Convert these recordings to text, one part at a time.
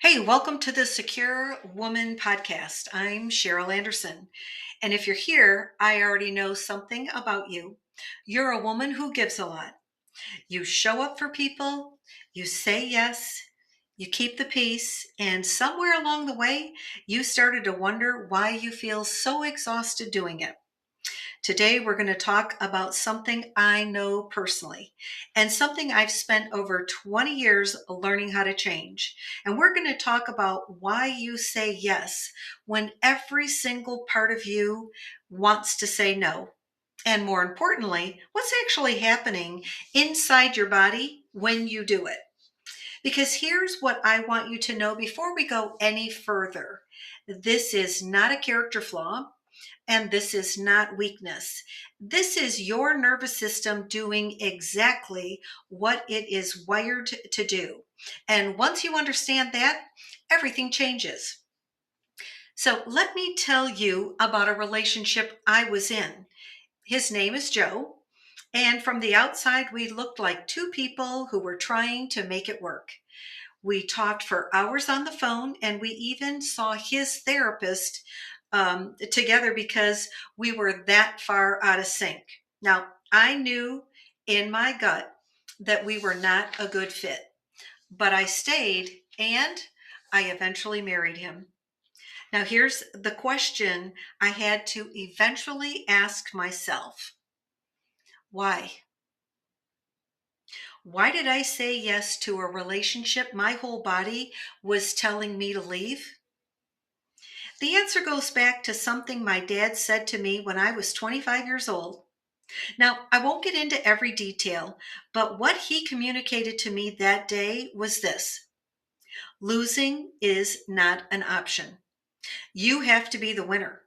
Hey, welcome to the Secure Woman podcast. I'm Cheryl Anderson. And if you're here, I already know something about you. You're a woman who gives a lot. You show up for people, you say yes, you keep the peace, and somewhere along the way, you started to wonder why you feel so exhausted doing it. Today, we're going to talk about something I know personally and something I've spent over 20 years learning how to change. And we're going to talk about why you say yes when every single part of you wants to say no. And more importantly, what's actually happening inside your body when you do it. Because here's what I want you to know before we go any further. This is not a character flaw. And this is not weakness. This is your nervous system doing exactly what it is wired to do. And once you understand that, everything changes. So let me tell you about a relationship I was in. His name is Joe. And from the outside, we looked like two people who were trying to make it work. We talked for hours on the phone, and we even saw his therapist together because we were that far out of sync. Now, I knew in my gut that we were not a good fit, but I stayed and I eventually married him. Now, here's the question I had to eventually ask myself. Why? Why did I say yes to a relationship my whole body was telling me to leave? The answer goes back to something my dad said to me when I was 25 years old. Now, I won't get into every detail, but what he communicated to me that day was this: losing is not an option. You have to be the winner.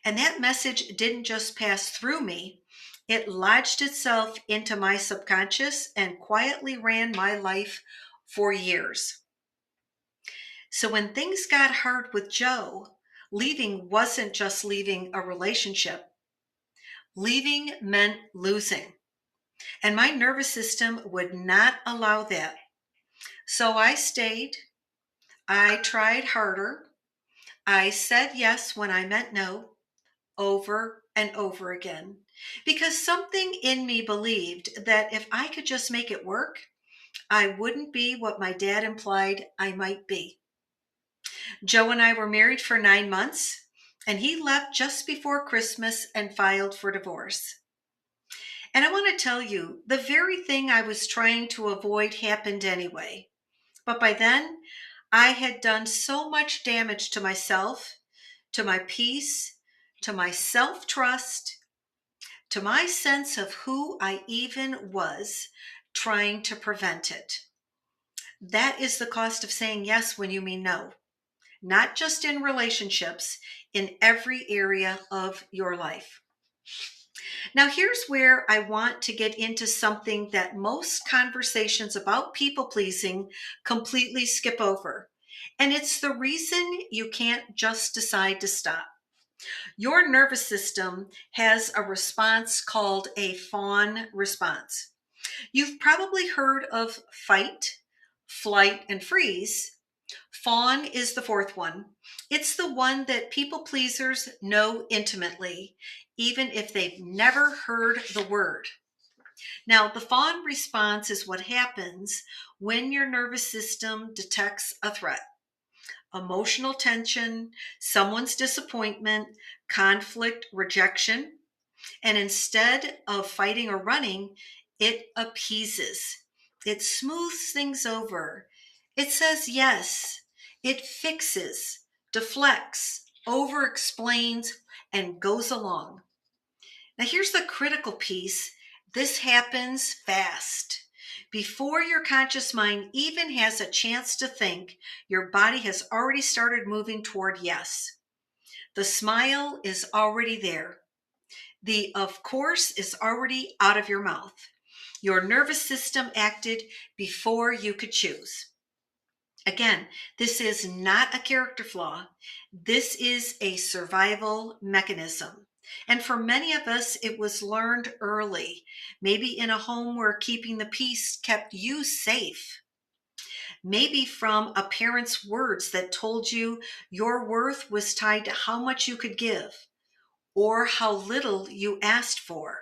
And that message didn't just pass through me, it lodged itself into my subconscious and quietly ran my life for years. So when things got hard with Joe, leaving wasn't just leaving a relationship. Leaving meant losing. And my nervous system would not allow that. So I stayed. I tried harder. I said yes when I meant no, over and over again. Because something in me believed that if I could just make it work, I wouldn't be what my dad implied I might be. Joe and I were married for 9 months, and he left just before Christmas and filed for divorce. And I want to tell you, the very thing I was trying to avoid happened anyway. But by then, I had done so much damage to myself, to my peace, to my self trust, to my sense of who I even was, trying to prevent it. That is the cost of saying yes when you mean no, not just in relationships, in every area of your life. Now, here's where I want to get into something that most conversations about people pleasing completely skip over. And it's the reason you can't just decide to stop. Your nervous system has a response called a fawn response. You've probably heard of fight, flight, and freeze. Fawn is the fourth one. It's the one that people pleasers know intimately, even if they've never heard the word. Now, the fawn response is what happens when your nervous system detects a threat: emotional tension, someone's disappointment, conflict, rejection. And instead of fighting or running, it appeases. It smooths things over. It says yes. It fixes, deflects, over explains, and goes along. Now, here's the critical piece: this happens fast. Before your conscious mind even has a chance to think, your body has already started moving toward yes. The smile is already there. The of course is already out of your mouth. Your nervous system acted before you could choose. Again, this is not a character flaw. This is a survival mechanism. And for many of us, it was learned early, maybe in a home where keeping the peace kept you safe. maybe from a parent's words that told you your worth was tied to how much you could give or how little you asked for.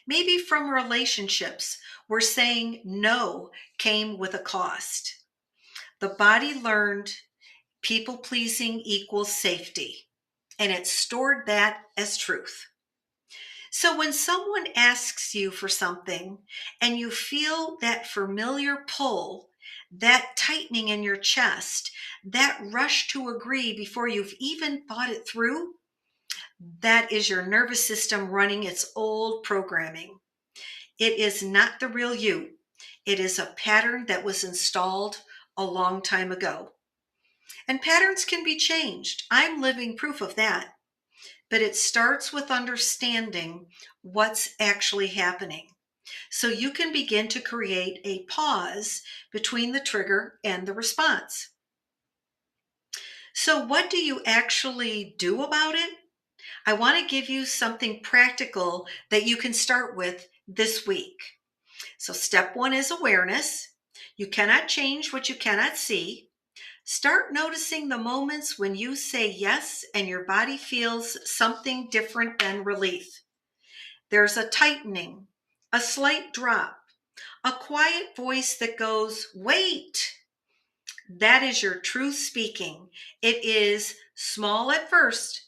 Maybe from relationships where saying no came with a cost. The body learned people pleasing equals safety, and it stored that as truth. So when someone asks you for something and you feel that familiar pull, that tightening in your chest, that rush to agree before you've even thought it through, that is your nervous system running its old programming. It is not the real you. It is a pattern that was installed a long time ago. And patterns can be changed. I'm living proof of that. But it starts with understanding what's actually happening. So you can begin to create a pause between the trigger and the response. So, what do you actually do about it? I want to give you something practical that you can start with this week. So, step one is awareness. You cannot change what you cannot see. Start noticing the moments when you say yes and your body feels something different than relief. There's a tightening, a slight drop, a quiet voice that goes, wait. That is your truth speaking. It is small at first,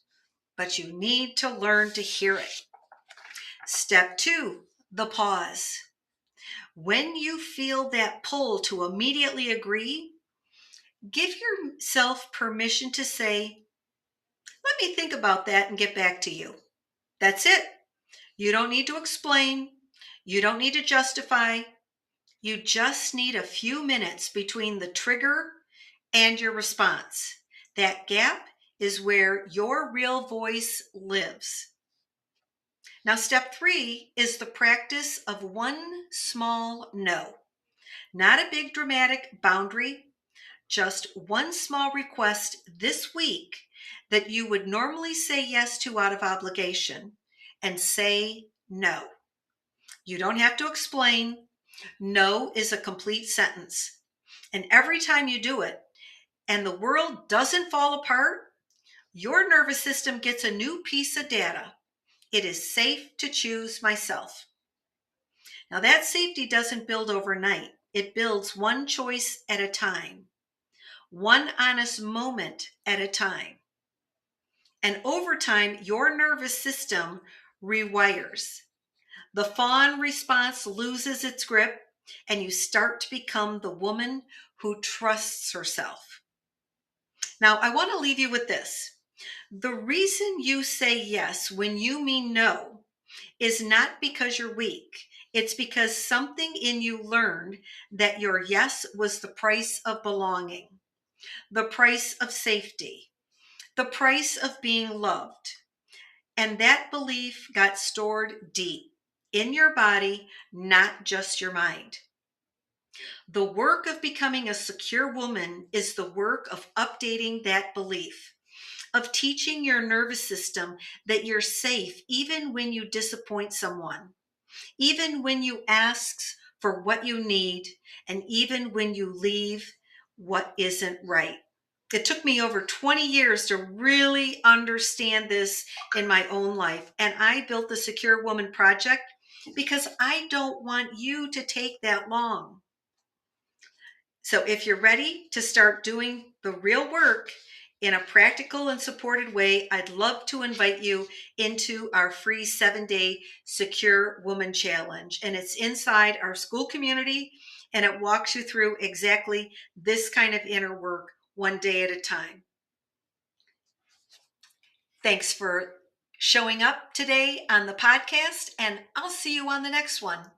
but you need to learn to hear it. Step two, the pause. When you feel that pull to immediately agree, give yourself permission to say, let me think about that and get back to you. That's it. You don't need to explain. You don't need to justify. You just need a few minutes between the trigger and your response. That gap is where your real voice lives. Now, step three is the practice of one small no. Not a big dramatic boundary, just one small request this week that you would normally say yes to out of obligation, and say no. You don't have to explain. No is a complete sentence. And every time you do it and the world doesn't fall apart, your nervous system gets a new piece of data. It is safe to choose myself. Now, that safety doesn't build overnight. It builds one choice at a time, one honest moment at a time. And over time, your nervous system rewires. The fawn response loses its grip, and you start to become the woman who trusts herself. Now, I want to leave you with this. The reason you say yes when you mean no is not because you're weak. It's because something in you learned that your yes was the price of belonging, the price of safety, the price of being loved. And that belief got stored deep in your body, not just your mind. The work of becoming a secure woman is the work of updating that belief, of teaching your nervous system that you're safe even when you disappoint someone, even when you ask for what you need, and even when you leave what isn't right. It took me over 20 years to really understand this in my own life. And I built the Secure Woman Project because I don't want you to take that long. So if you're ready to start doing the real work in a practical and supported way, I'd love to invite you into our free 7-day Secure Woman Challenge. And it's inside our school community, and it walks you through exactly this kind of inner work one day at a time. Thanks for showing up today on the podcast, and I'll see you on the next one.